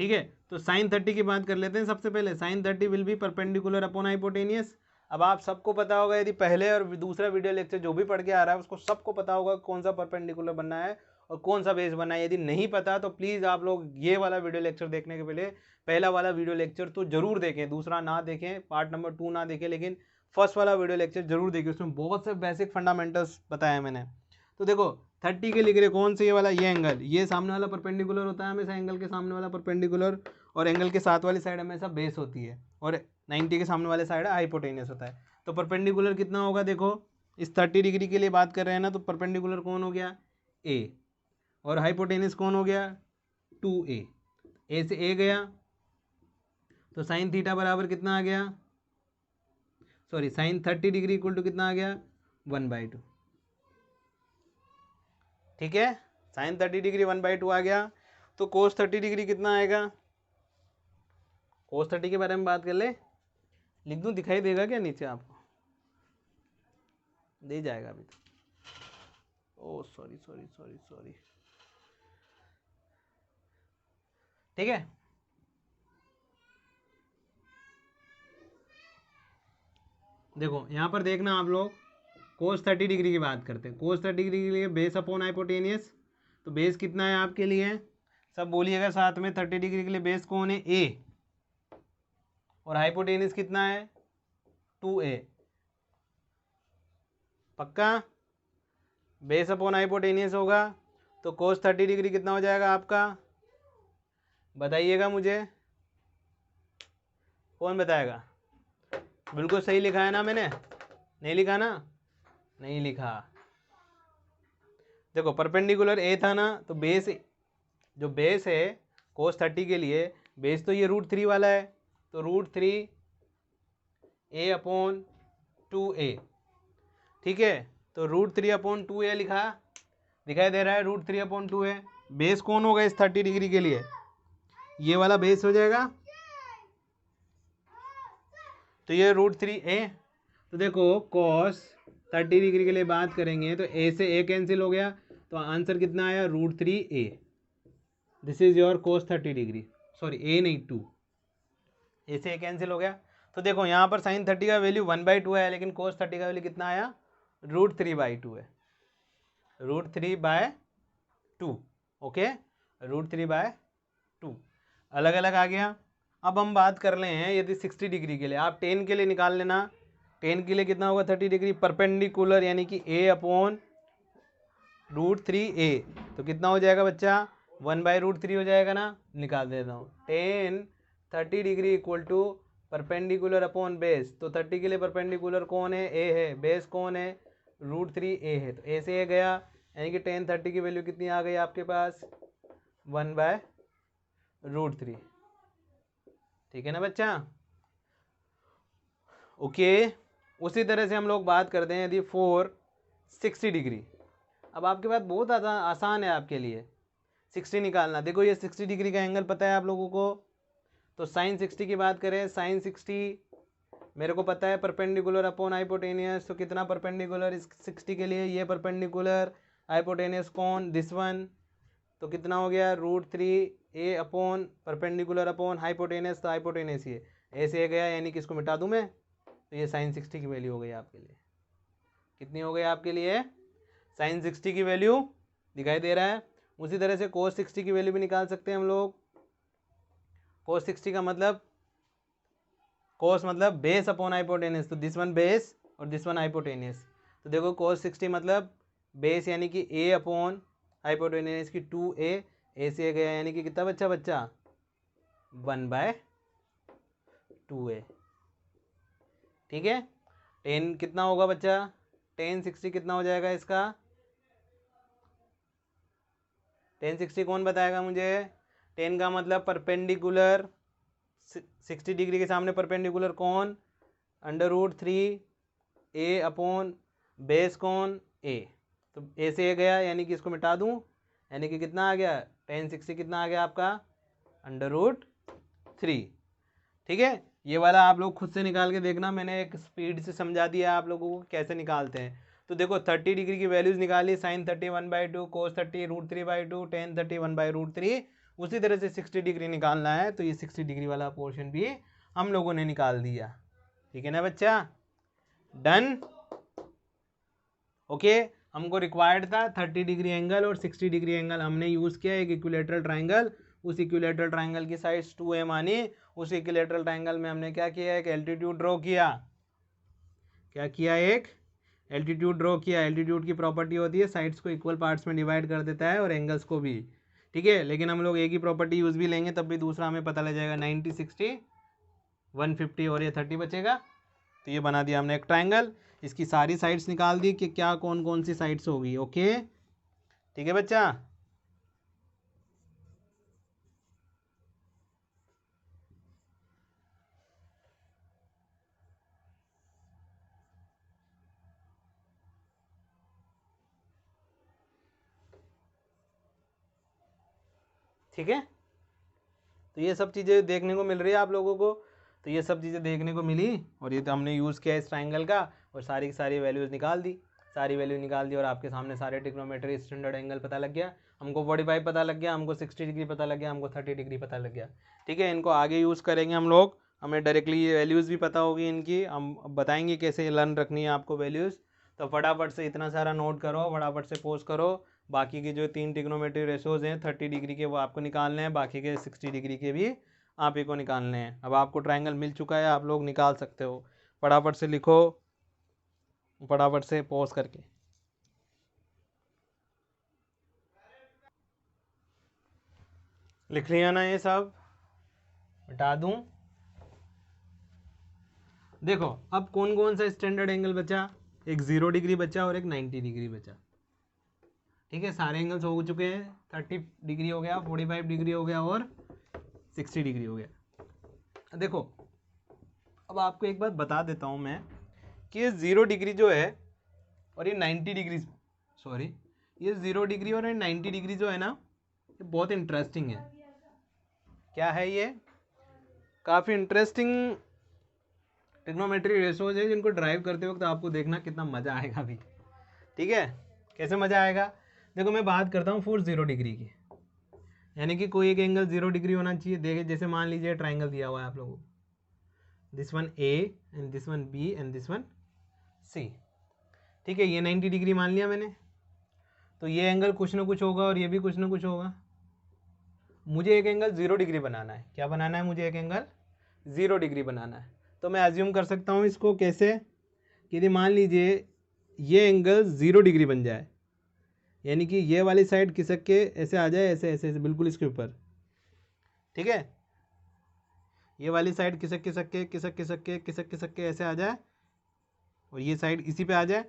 ठीक है, तो साइन 30 की बात कर लेते हैं सबसे पहले। Sine 30 will be perpendicular upon hypotenuse. अब आप सबको पता होगा, यदि पहले और दूसरा वीडियो लेक्चर जो भी पढ़ के आ रहा है उसको सबको पता होगा कौन सा परपेंडिकुलर बनना है और कौन सा बेस बनना है। यदि नहीं पता तो प्लीज़ आप लोग ये वाला वीडियो लेक्चर देखने के पहले पहला वाला वीडियो लेक्चर तो जरूर देखें, दूसरा ना देखें, पार्ट नंबर 2 ना देखें, लेकिन फर्स्ट वाला वीडियो लेक्चर जरूर देखें, उसमें बहुत से बेसिक फंडामेंटल्स बताया मैंने। तो देखो 30 के लिख रहे कौन से, ये वाला, ये एंगल, ये सामने वाला परपेंडिकुलर होता है हमेशा, एंगल के सामने वाला परपेंडिकुलर, और एंगल के साथ वाली साइड हमेशा बेस होती है, और 90 के सामने वाले साइड हाइपोटेनियस होता है। तो परपेंडिकुलर कितना होगा, देखो इस 30 डिग्री के लिए बात कर रहे हैं ना, तो परपेंडिकुलर कौन हो गया, ए, और हाइपोटेनियस कौन हो गया, 2a। ए से ए गया तो साइन थीटा बराबर कितना आ गया, sorry sine 30 degree equal to कितना आ गया, 1/2। ठीक है, साइन 30 डिग्री 1/2 आ गया। तो कोस 30 डिग्री कितना आएगा, कोस 30 के बारे में बात कर ले, लिख दूं, दिखाई देगा क्या नीचे आपको, दे जाएगा अभी तो, ओ सॉरी सॉरी सॉरी सॉरी, ठीक है। देखो यहाँ पर देखना आप लोग, कोस 30 डिग्री की बात करते हैं। कोस 30 डिग्री के लिए बेस अपॉन हाइपोटेनियस, तो बेस कितना है आपके लिए, सब बोलिएगा साथ में, 30 डिग्री के लिए बेस कौन है, ए, और हाइपोटेनियस कितना है, 2a। पक्का, बेस अपॉन हाइपोटेनियस होगा तो कोस 30 डिग्री कितना हो जाएगा आपका, बताइएगा मुझे, कौन बताएगा। बिल्कुल सही लिखा है ना मैंने, नहीं लिखा ना, नहीं लिखा। देखो परपेंडिकुलर ए था ना, तो बेस, जो बेस है कोस 30 के लिए बेस तो ये √3 वाला है, तो √3a अपॉन 2a, ठीक है। तो √3/2a लिखा, दिखाई दे रहा है, √3/2a। बेस कौन होगा इस 30 डिग्री के लिए, ये वाला बेस हो जाएगा, तो ये √3a। तो देखो cos 30 डिग्री के लिए बात करेंगे तो a से a कैंसिल हो गया, तो आंसर कितना आया, √3a। This is your cos 30 degree, sorry a नहीं 2, a से a कैंसिल हो गया। तो देखो यहाँ पर साइन 30 का वैल्यू 1/2 है, लेकिन cos 30 का वैल्यू कितना आया, √3/2 है, √3/2, ओके, √3/2 अलग अलग आ गया। अब हम बात कर रहे हैं यदि 60 डिग्री के लिए, आप 10 के लिए निकाल लेना, 10 के लिए कितना होगा 30 डिग्री परपेंडिकुलर, यानी कि a अपॉन √3a, तो कितना हो जाएगा बच्चा, 1/√3 हो जाएगा ना, निकाल देता हूँ। 10 30 degree equal to perpendicular upon base, तो 30 के लिए परपेंडिकुलर कौन है, a है, बेस कौन है, √3a है, तो a से a गया, यानी कि 10 30 की वैल्यू कितनी आ गई आपके पास, 1/√3, ठीक है ना बच्चा, ओके। उसी तरह से हम लोग बात करते हैं यदि 460 डिग्री। अब आपके पास बहुत आसान है आपके लिए 60 निकालना। देखो ये 60 डिग्री का एंगल पता है आप लोगों को, तो साइन 60 की बात करें, साइन 60 मेरे को पता है परपेंडिकुलर अपॉन हाइपोटेनियस, तो कितना परपेंडिकुलर इस 60 के लिए, ये परपेंडिकुलर, हाइपोटेनियस कौन, दिस वन, तो कितना हो गया, √3a upon perpendicular upon hypotenuse, तो हाइपोटेनियस ये ऐसे गया, यानी कि इसको मिटा दूं मैं, तो ये साइन 60 की वैल्यू हो गई आपके लिए, कितनी हो गई आपके लिए, साइन 60 की वैल्यू, दिखाई दे रहा है। उसी तरह से कोस 60 की वैल्यू भी निकाल सकते हैं हम लोग। कोस 60 का मतलब, कोस मतलब बेस अपॉन हाइपोटेनियस, तो दिस वन बेस और दिस वन हाइपोटेनियस, तो देखो कोस 60 मतलब बेस यानी कि a अपॉन हाइपोटेनियस की 2a, a से गया यानी कि कितना बच्चा 1/2a, ठीक है। 10 कितना होगा बच्चा, 10 60 कितना हो जाएगा इसका, 10 60 कौन बताएगा मुझे, 10 का मतलब परपेंडिकुलर 60 डिग्री के सामने परपेंडिकुलर कौन, √3a अपॉन बेस कौन, a, तो a से a गया यानी कि इसको मिटा दूं, यानी कि कितना आ गया, 10 60 कितना आ गया आपका, √3, ठीक है। ये वाला आप लोग खुद से निकाल के देखना, मैंने एक स्पीड से समझा दिया आप लोगों को कैसे निकालते हैं। तो देखो 30 डिग्री की वैल्यूज निकाली, साइन 30 1/2, कोस 30 √3/2, टेन 30 1/√3। उसी तरह से 60 डिग्री निकालना है, तो ये 60 डिग्री वाला पोर्शन भी हम लोगों ने निकाल दिया। ठीक है ना बच्चा, डन। ओके, हमको रिक्वायर्ड था 30 डिग्री एंगल और 60 डिग्री एंगल, हमने यूज़ किया एक इक्विलेटरल ट्राइंगल। उस इक्विलेटरल ट्राइंगल की साइड्स 2a मानी। उस इक्विलेटरल ट्राइंगल में हमने क्या किया, एक एल्टीट्यूड ड्रॉ किया। क्या किया, एक एल्टीट्यूड ड्रॉ किया। एल्टीट्यूड की प्रॉपर्टी होती है साइड्स को इक्वल पार्ट्स में डिवाइड कर देता है और एंगल्स को भी। ठीक है, लेकिन हम लोग एक ही प्रॉपर्टी यूज़ भी लेंगे तब भी दूसरा हमें पता लग जाएगा। 90, 60, 150 और ये 30 बचेगा। तो ये बना दिया हमने एक ट्राइंगल। इसकी सारी साइड्स निकाल दी कि क्या कौन कौन सी साइड्स होगी। ओके, ठीक है बच्चा। ठीक है, तो ये सब चीज़ें देखने को मिल रही है आप लोगों को। तो ये सब चीज़ें देखने को मिली और ये तो हमने यूज़ किया इस ट्राइंगल का और सारी की सारी वैल्यूज़ निकाल दी। सारी वैल्यू निकाल दी और आपके सामने सारे ट्रिग्नोमेट्री स्टैंडर्ड एंगल पता लग गया। हमको 45 पता लग गया, हमको 60 डिग्री पता लग गया, हमको 30 डिग्री पता लग गया। ठीक है, इनको आगे यूज़ करेंगे हम लोग। हमें डायरेक्टली ये वैल्यूज़ भी पता होगी इनकी, हम बताएंगे कैसे लर्न रखनी है आपको वैल्यूज़। तो फटाफट से इतना सारा नोट करो, फटाफट से पोस्ट करो। बाकी के जो 3 ट्रिग्नोमेट्री रेशोज़ हैं 30 डिग्री के वो आपको निकालने हैं, बाकी के 60 डिग्री के भी आप ही को निकालने हैं। अब आपको ट्रायंगल मिल चुका है, आप लोग निकाल सकते हो। फटाफट से लिखो, फटाफट से पॉज करके। लिख लिया ना ये सब, बता दूं। देखो अब कौन कौन सा स्टैंडर्ड एंगल बचा, एक 0 डिग्री बचा और एक 90 डिग्री बचा। ठीक है, सारे एंगल्स हो चुके हैं। 30 डिग्री हो गया, 45 डिग्री हो गया और 60 डिग्री हो गया। देखो अब आपको एक बात बता देता हूँ मैं कि ये 0 डिग्री जो है और ये 90 डिग्री, सॉरी ये 0 डिग्री और ये 90 डिग्री जो है ना, ये बहुत इंटरेस्टिंग है। क्या है ये, काफ़ी इंटरेस्टिंग ट्रिग्नोमेट्री रेशोज है जिनको ड्राइव करते वक्त आपको देखना कितना मज़ा आएगा भी। ठीक है, कैसे मज़ा आएगा, देखो मैं बात करता हूँ 0 डिग्री की, यानी कि कोई एक एंगल 0 डिग्री होना चाहिए। देखिए जैसे मान लीजिए ट्राइंगल दिया हुआ है आप लोगों को, this one A and this one B and this one C. ठीक है, ये 90 डिग्री मान लिया मैंने, तो ये एंगल कुछ ना कुछ होगा और ये भी कुछ ना कुछ होगा। मुझे एक एंगल 0 डिग्री बनाना है। क्या बनाना है, मुझे एक एंगल 0 डिग्री बनाना है। तो मैं एज्यूम कर सकता हूँ इसको कैसे, कि यदि मान लीजिए ये एंगल 0 डिग्री बन जाए, यानी कि ये वाली साइड खिसक के ऐसे आ जाए, ऐसे ऐसे ऐसे बिल्कुल इसके ऊपर। ठीक है, ये वाली साइड खिसक खिसक के खिसक खिसक के खिसक खिसक के ऐसे आ जाए और ये साइड इसी पे आ जाए,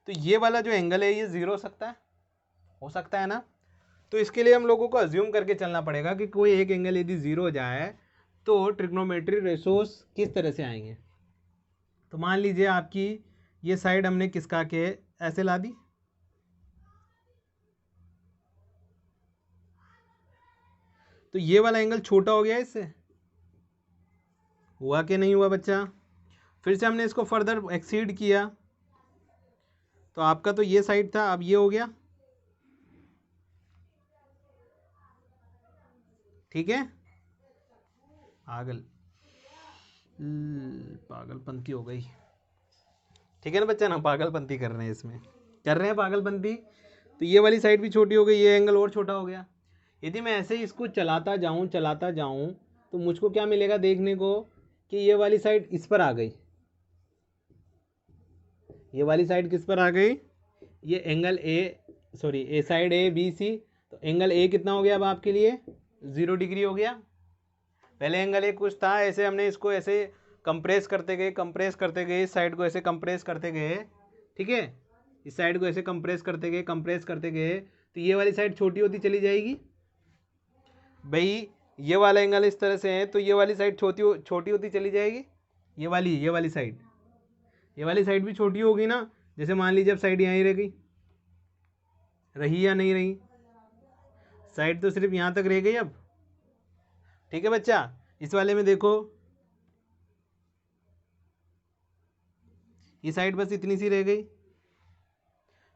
तो ये वाला जो एंगल है ये 0 हो सकता है ना। तो इसके लिए हम लोगों को अज्यूम करके चलना पड़ेगा कि कोई एक एंगल यदि 0 हो जाए तो ट्रिग्नोमेट्री रेशोस किस तरह से आएंगे। तो मान लीजिए आपकी ये साइड हमने किसका के ऐसे ला दी, तो ये वाला एंगल छोटा हो गया इससे, हुआ कि नहीं हुआ बच्चा। फिर से हमने इसको फर्दर एक्सीड किया, तो आपका तो ये साइड था, अब ये हो गया। ठीक है, पागलपंती हो गई। ठीक है ना बच्चा, ना पागलपंती कर रहे हैं, इसमें कर रहे हैं पागलपंती। तो ये वाली साइड भी छोटी हो गई, ये एंगल और छोटा हो गया। यदि मैं ऐसे ही इसको चलाता जाऊं तो मुझको क्या मिलेगा देखने को, कि ये वाली साइड इस पर आ गई। ये वाली साइड किस पर आ गई, ये angle A side A B C. तो एंगल ए कितना हो गया अब आपके लिए, 0 डिग्री हो गया। पहले एंगल ए कुछ था, ऐसे हमने इसको ऐसे कंप्रेस करते गए, इस साइड को ऐसे कंप्रेस करते गए। ठीक है, इस साइड को ऐसे कंप्रेस करते गए, तो ये वाली साइड छोटी होती चली जाएगी। भाई ये वाला एंगल इस तरह से है तो ये वाली साइड छोटी होती चली जाएगी। ये वाली साइड भी छोटी होगी ना। जैसे मान लीजिए अब साइड यहाँ ही रही या नहीं रही, साइड तो सिर्फ यहाँ तक रह गई अब। ठीक है बच्चा, इस वाले में देखो ये साइड बस इतनी सी रह गई।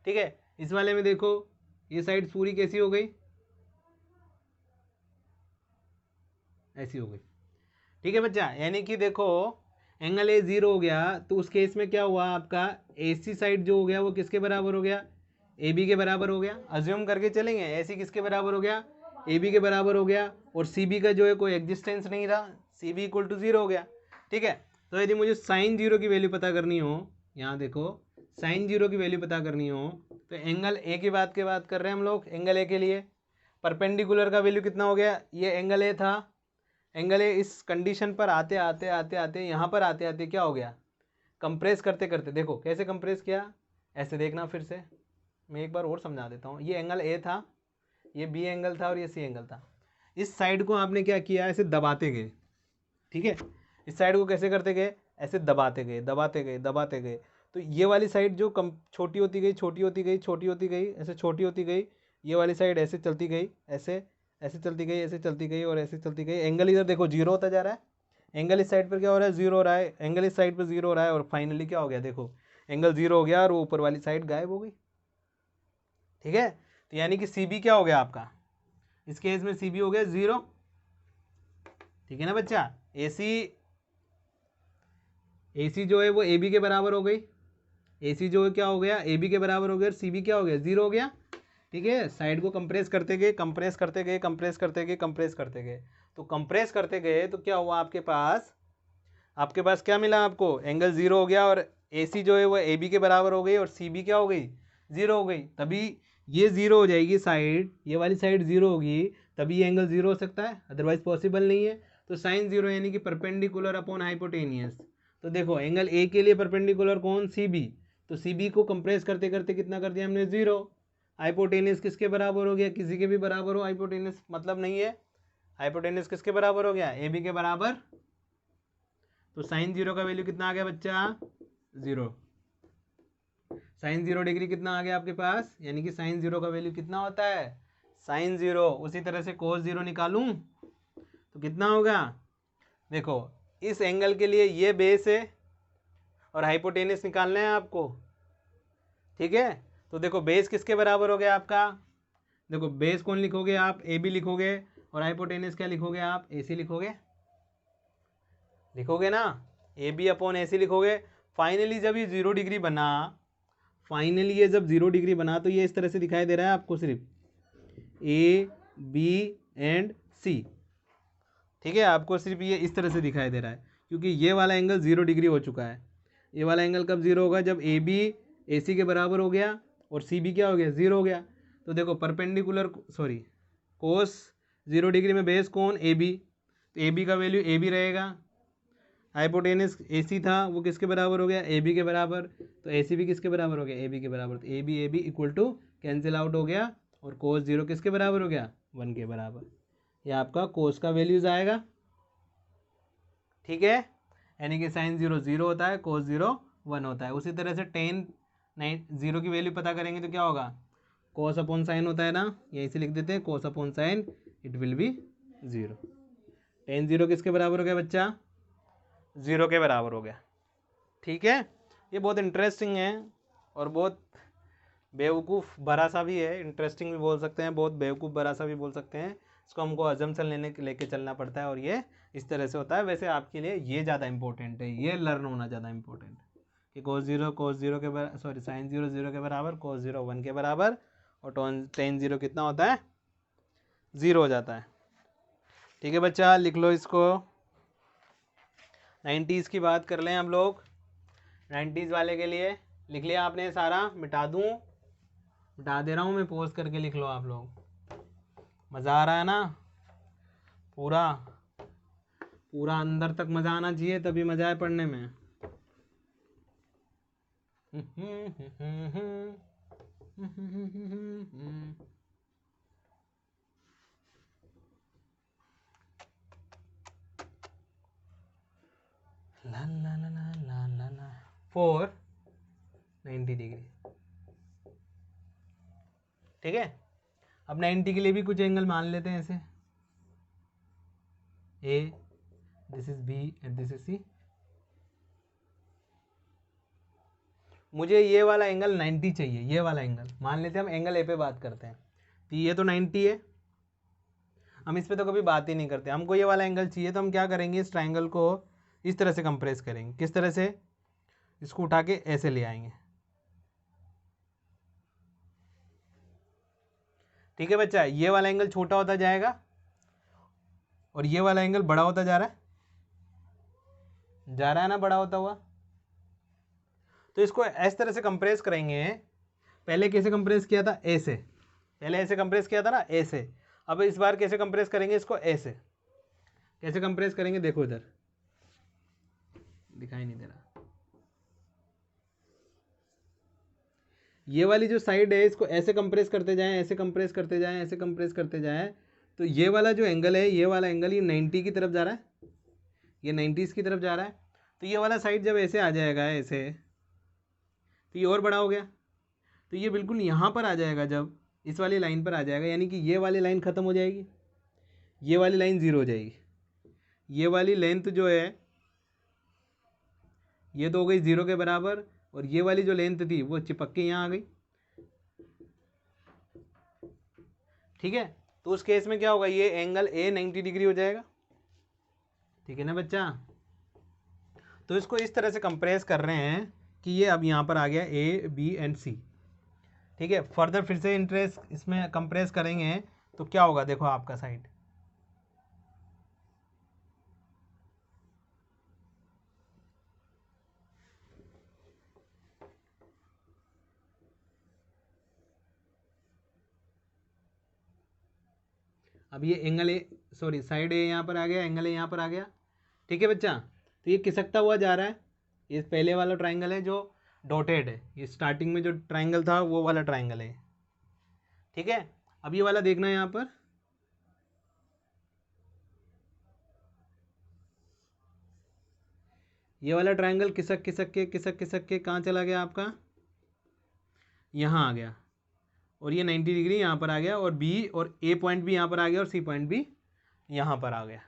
ठीक है, इस वाले में देखो ये साइड पूरी कैसी हो गई, ऐसी हो गई। ठीक है बच्चा, यानी कि देखो एंगल ए 0 हो गया तो उस केस में क्या हुआ, आपका AC साइड जो हो गया वो किसके बराबर हो गया, AB के बराबर हो गया। अज्यूम करके चलेंगे AC किसके बराबर हो गया, AB के बराबर हो गया, और CB का जो है कोई एग्जिस्टेंस नहीं रहा, CB इक्वल टू 0 हो गया। ठीक है, तो यदि मुझे साइन 0 की वैल्यू पता करनी हो, यहाँ देखो साइन 0 की वैल्यू पता करनी हो तो एंगल ए की बात कर रहे हैं हम लोग। एंगल ए के लिए परपेंडिकुलर का वैल्यू कितना हो गया, ये एंगल ए था, एंगल ए इस कंडीशन पर आते आते आते आते यहाँ पर आते आते क्या हो गया, कंप्रेस करते करते, देखो कैसे कंप्रेस किया, ऐसे देखना फिर से मैं एक बार और समझा देता हूँ। ये एंगल ए था, ये बी एंगल था और ये सी एंगल था। इस साइड को आपने क्या किया, ऐसे दबाते गए। ठीक है, इस साइड को कैसे करते गए, ऐसे दबाते गए दबाते गए दबाते गए, तो ये वाली साइड जो कम छोटी होती गई छोटी होती गई छोटी होती गई, ऐसे छोटी होती गई, ये वाली साइड ऐसे चलती गई, ऐसे ऐसे चलती गई, ऐसे चलती गई और ऐसे चलती गई। एंगल इधर देखो 0 होता जा रहा है, एंगल इस साइड पर क्या हो रहा है, 0 हो रहा है, एंगल इस साइड पर 0 हो रहा है, और फाइनली क्या हो गया, देखो एंगल 0 हो गया और वो ऊपर वाली साइड गायब हो गई। ठीक है, तो यानी कि CB क्या हो गया आपका, इस केस में CB हो गया 0। ठीक है ना बच्चा, AC जो है वो AB के बराबर हो गई, AC जो है क्या हो गया, AB के बराबर हो गया, और CB क्या हो गया, 0 हो गया। ठीक है, साइड को कंप्रेस करते गए कंप्रेस करते गए कंप्रेस करते गए कंप्रेस करते गए, तो कंप्रेस करते गए तो क्या हुआ, आपके पास क्या मिला आपको, एंगल 0 हो गया, और AC जो है वो AB के बराबर हो गई, और CB क्या हो गई, 0 हो गई। तभी ये 0 हो जाएगी साइड, ये वाली साइड 0 होगी, तभी ये एंगल 0 हो सकता है, अदरवाइज पॉसिबल नहीं है। तो साइन 0 यानी कि परपेंडिकुलर अपॉन हाइपोटेनियस। तो देखो एंगल ए के लिए परपेंडिकुलर कौन, CB, तो CB को कंप्रेस करते करते कितना कर दिया हमने, 0। हाइपोटेनियस किसके बराबर हो गया, किसी के भी बराबर हो, हाइपोटेनियस मतलब नहीं है, हाइपोटेनियस किसके बराबर हो गया, AB के बराबर। तो साइन 0 का वैल्यू कितना आ गया बच्चा, 0। साइन 0 डिग्री कितना आ गया आपके पास, यानी कि साइन 0 का वैल्यू कितना होता है, साइन 0। उसी तरह से कोस 0 निकालूं तो कितना होगा, देखो इस एंगल के लिए ये बेस है और हाइपोटेनियस निकालना है आपको। ठीक है, तो देखो बेस किसके बराबर हो गया आपका, देखो बेस कौन लिखोगे आप, AB लिखोगे, और हाइपोटेनियस क्या लिखोगे आप, AC लिखोगे ना, AB अपॉन AC लिखोगे। फाइनली जब ये 0 डिग्री बना, फाइनली ये जब 0 डिग्री बना तो ये इस तरह से दिखाई दे रहा है आपको, सिर्फ AB एंड C। ठीक है, आपको सिर्फ ये इस तरह से दिखाई दे रहा है, क्योंकि ये वाला एंगल 0 डिग्री हो चुका है। ये वाला एंगल कब 0 होगा, जब AB AC के बराबर हो गया और CB क्या हो गया, 0 हो गया। तो देखो परपेंडिकुलर सॉरी कोस 0 डिग्री में बेस कौन, AB, तो AB का वैल्यू AB रहेगा। हाइपोटेनियस AC था, वो किसके बराबर हो गया, AB के बराबर। तो AC भी किसके बराबर हो गया, AB के बराबर। तो AB equal to cancel out हो गया, और कोस 0 किसके बराबर हो गया, 1 के बराबर। ये आपका कोस का वैल्यूज आएगा। ठीक है, यानी कि साइन 0 0 होता है, कोस 0 1 होता है। उसी तरह से टेन 0 की वैल्यू पता करेंगे तो क्या होगा, कोस अपॉन साइन होता है ना, यहीं से लिख देते हैं, कोस upon sine it will be 0। Ten 0 किसके बराबर हो गया बच्चा, 0 के बराबर हो गया। ठीक है, ये बहुत इंटरेस्टिंग है और बहुत बेवकूफ़ भरा सा भी है, इंटरेस्टिंग भी बोल सकते हैं, बहुत बेवकूफ़ भरा सा भी बोल सकते हैं। इसको हमको अजम्पशन लेके चलना पड़ता है, और ये इस तरह से होता है। वैसे आपके लिए ये ज़्यादा इंपॉर्टेंट है, ये लर्न होना ज़्यादा इंपॉर्टेंट है कि कोस 0 के बराबर, सॉरी साइन 0 0 के बराबर, कोस 0 1 के बराबर, और टेन 0 कितना होता है, 0 हो जाता है। ठीक है बच्चा, लिख लो इसको। 90s की बात कर लें हम लोग, 90s वाले के लिए लिख लिया आपने सारा, मिटा दूँ, मिटा दे रहा हूँ मैं, पोज करके लिख लो आप लोग। मज़ा आ रहा है ना, पूरा पूरा अंदर तक मज़ा आना चाहिए, तभी मज़ा है पढ़ने में। ला ला ला ला ला ला ला 90 डिग्री। ठीक है, अब 90 के लिए भी कुछ एंगल मान लेते हैं ऐसे, A, this is B and this is C। मुझे ये वाला एंगल 90 चाहिए, ये वाला एंगल मान लेते हैं हम, एंगल A पे बात करते हैं। तो ये तो 90 है, हम इस पे तो कभी बात ही नहीं करते। हमको ये वाला एंगल चाहिए तो हम क्या करेंगे, इस ट्राइंगल को इस तरह से कंप्रेस करेंगे। किस तरह से, इसको उठा के ऐसे ले आएंगे। ठीक है बच्चा, ये वाला एंगल छोटा होता जाएगा और ये वाला एंगल बड़ा होता जा रहा है ना, बड़ा होता हुआ। तो इसको इस तरह से कंप्रेस करेंगे। पहले कैसे कंप्रेस किया था, ऐसे, पहले ऐसे कंप्रेस किया था ना, ऐसे। अब इस बार कैसे कंप्रेस करेंगे इसको, ऐसे। कैसे कंप्रेस करेंगे, देखो इधर दिखाई नहीं दे रहा। ये वाली जो साइड है इसको ऐसे कंप्रेस करते जाएं, ऐसे कंप्रेस करते जाएं, ऐसे कंप्रेस करते जाएं, तो ये वाला जो एंगल है, ये वाला एंगल, ये 90 की तरफ जा रहा है, ये 90 की तरफ जा रहा है। तो ये वाला साइड जब ऐसे आ जाएगा ऐसे, तो ये और बड़ा हो गया। तो ये बिल्कुल यहाँ पर आ जाएगा, जब इस वाली लाइन पर आ जाएगा, यानी कि ये वाली लाइन ख़त्म हो जाएगी, ये वाली लाइन ज़ीरो हो जाएगी। ये वाली लेंथ जो है ये तो हो गई ज़ीरो के बराबर, और ये वाली जो लेंथ थी वो चिपक के यहाँ आ गई। ठीक है, तो उस केस में क्या होगा, ये एंगल ए 90 डिग्री हो जाएगा। ठीक है ना बच्चा। तो इसको इस तरह से कंप्रेस कर रहे हैं कि ये अब यहाँ पर आ गया ए बी एंड सी। ठीक है, फर्दर फिर से इंट्रेस इसमें कंप्रेस करेंगे तो क्या होगा, देखो आपका साइड, अब ये एंगल ए, सॉरी साइड ए यहाँ पर आ गया, एंगल ए यहाँ पर आ गया। ठीक है बच्चा, तो ये खिसकता हुआ जा रहा है। ये पहले वाला ट्राइंगल है जो डॉटेड है, ये स्टार्टिंग में जो ट्राइंगल था वो वाला ट्राइंगल है। ठीक है, अब ये वाला देखना है यहाँ पर, ये वाला ट्राइंगल खिसक खिसक के कहाँ चला गया आपका, यहाँ आ गया, और ये 90 डिग्री यहाँ पर आ गया, और बी और ए पॉइंट भी यहाँ पर आ गया, और सी पॉइंट भी यहाँ पर आ गया।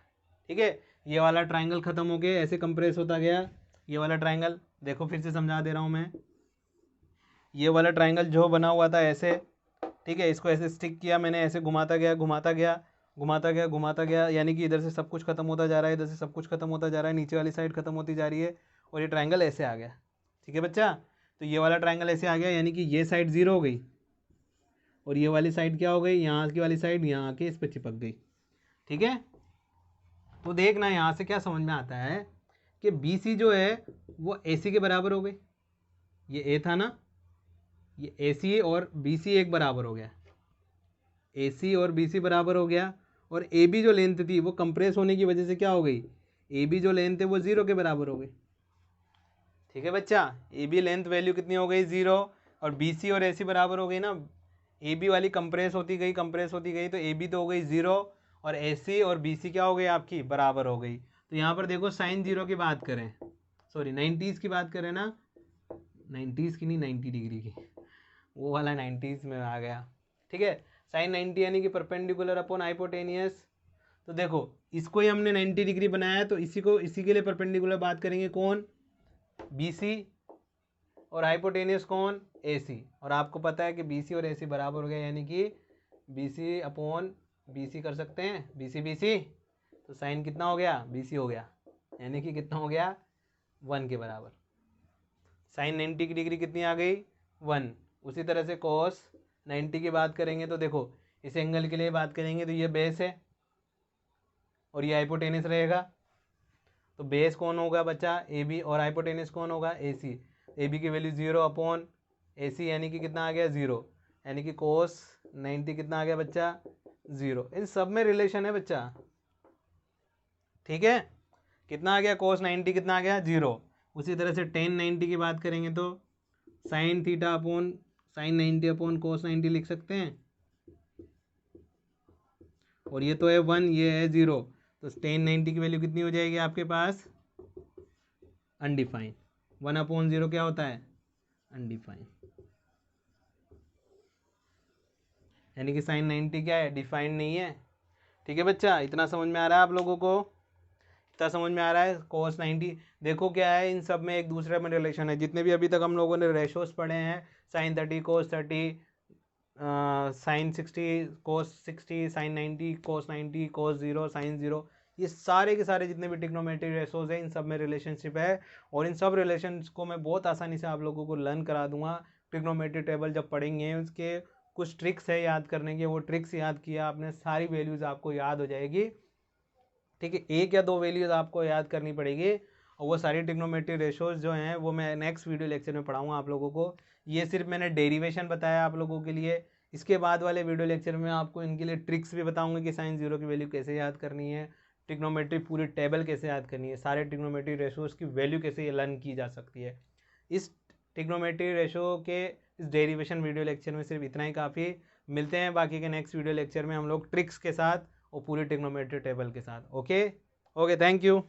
ठीक है, ये वाला ट्राइंगल ख़त्म हो गया, ऐसे कंप्रेस होता गया ये वाला ट्राइंगल। देखो फिर से समझा दे रहा हूँ मैं, ये वाला ट्राइंगल जो बना हुआ था ऐसे, ठीक है, इसको ऐसे स्टिक किया मैंने, ऐसे घुमाता गया घुमाता गया घुमाता गया घुमाता गया, यानी कि इधर से सब कुछ खत्म होता जा रहा है, इधर से सब कुछ खत्म होता जा रहा है, नीचे वाली साइड खत्म होती जा रही है, और ये ट्राइंगल ऐसे आ गया। ठीक है बच्चा, तो ये वाला ट्राइंगल ऐसे आ गया, यानी कि ये साइड ज़ीरो हो गई, और ये वाली साइड क्या हो गई, यहाँ की वाली साइड यहाँ आके इस पर चिपक गई। ठीक है, तो देखना यहाँ से क्या समझ में आता है कि बी सी जो है वो ए सी के बराबर हो गई। ये ए था ना, ये ए सी और बी सी एक बराबर हो गया, ए सी और बी सी बराबर हो गया, और ए बी जो लेंथ थी वो कंप्रेस होने की वजह से क्या हो गई, ए बी जो लेंथ है वो ज़ीरो के बराबर हो गई। ठीक है बच्चा, ए बी लेंथ वैल्यू कितनी हो गई, ज़ीरो, और बी सी और ए सी बराबर हो गई ना, ए बी वाली कंप्रेस होती गई तो ए बी तो हो गई ज़ीरो, और ए सी और बी सी क्या हो गई आपकी, बराबर हो गई। तो यहाँ पर देखो साइन ज़ीरो की बात करें, सॉरी 90s की बात करें ना, 90s की नहीं 90 डिग्री की, वो वाला 90s में आ गया। ठीक है, साइन 90 यानी कि परपेंडिकुलर अपॉन हाइपोटेनियस। तो देखो इसको ही हमने 90 डिग्री बनाया है, तो इसी के लिए परपेंडिकुलर बात करेंगे कौन, बी सी, और हाइपोटेनियस कौन, ए सी। और आपको पता है कि बी सी और ए सी बराबर हो गया, यानी कि B C upon B C कर सकते हैं, बी सी, तो साइन कितना हो गया, बी सी हो गया, यानी कि कितना हो गया, 1 के बराबर। साइन 90 की डिग्री कितनी आ गई, 1। उसी तरह से कॉस 90 की बात करेंगे तो देखो इस एंगल के लिए बात करेंगे तो ये बेस है और ये हाइपोटेनियस रहेगा, तो बेस कौन होगा बच्चा, ए बी, और हाइपोटेनियस कौन होगा, ए सी। ए बी की वैल्यू 0 अपॉन ए सी, यानी कि कितना आ गया, 0, यानी कि कोस 90 कितना आ गया बच्चा, 0। इन सब में रिलेशन है बच्चा। ठीक है, कितना आ गया, कोस 90 कितना आ गया, 0। उसी तरह से टेन 90 की बात करेंगे तो sine theta upon sine 90 upon कोस 90 लिख सकते हैं, और ये तो है 1, ये है 0, तो टेन 90 की वैल्यू कितनी हो जाएगी आपके पास, अनडिफाइन। 1 अपॉन 0 क्या होता है, अनडिफाइन, यानी कि साइन 90 क्या है, डिफाइन नहीं है। ठीक है बच्चा, इतना समझ में आ रहा है आप लोगों को, इतना समझ में आ रहा है। कोस 90 देखो क्या है, इन सब में एक दूसरे में रिलेशन है। जितने भी अभी तक हम लोगों ने रेशोस पढ़े हैं, साइन 30 कोस 30, साइन 60 कोस 60 साइन 90 कोस 90 कोस 0 साइन 0, ये सारे के सारे जितने भी ट्रिग्नोमेट्री रेशोज हैं इन सब में रिलेशनशिप है और इन सब रिलेशंस को मैं बहुत आसानी से आप लोगों को लर्न करा दूंगा। ट्रिग्नोमेट्री टेबल जब पढ़ेंगे उसके कुछ ट्रिक्स है याद करने के, वो ट्रिक्स याद किया आपने सारी वैल्यूज़ आपको याद हो जाएगी। ठीक है, एक या दो वैल्यूज़ आपको याद करनी पड़ेगी और वो सारी ट्रिग्नोमेट्री रेशोज जो हैं वो मैं नेक्स्ट वीडियो लेक्चर में पढ़ाऊँगा आप लोगों को। ये सिर्फ मैंने डेरिवेशन बताया आप लोगों के लिए। इसके बाद वाले वीडियो लेक्चर में आपको इनके लिए ट्रिक्स भी बताऊंगा कि साइन 0 की वैल्यू कैसे याद करनी है, ट्रिग्नोमेट्री पूरी टेबल कैसे याद करनी है, सारे ट्रिग्नोमेट्री रेशोज की वैल्यू कैसे लर्न की जा सकती है। इस ट्रिग्नोमेट्री रेशो के इस डेरिवेशन वीडियो लेक्चर में सिर्फ इतना ही काफ़ी। मिलते हैं बाकी के नेक्स्ट वीडियो लेक्चर में हम लोग ट्रिक्स के साथ और पूरी ट्रिग्नोमेट्री टेबल के साथ। Okay, thank you.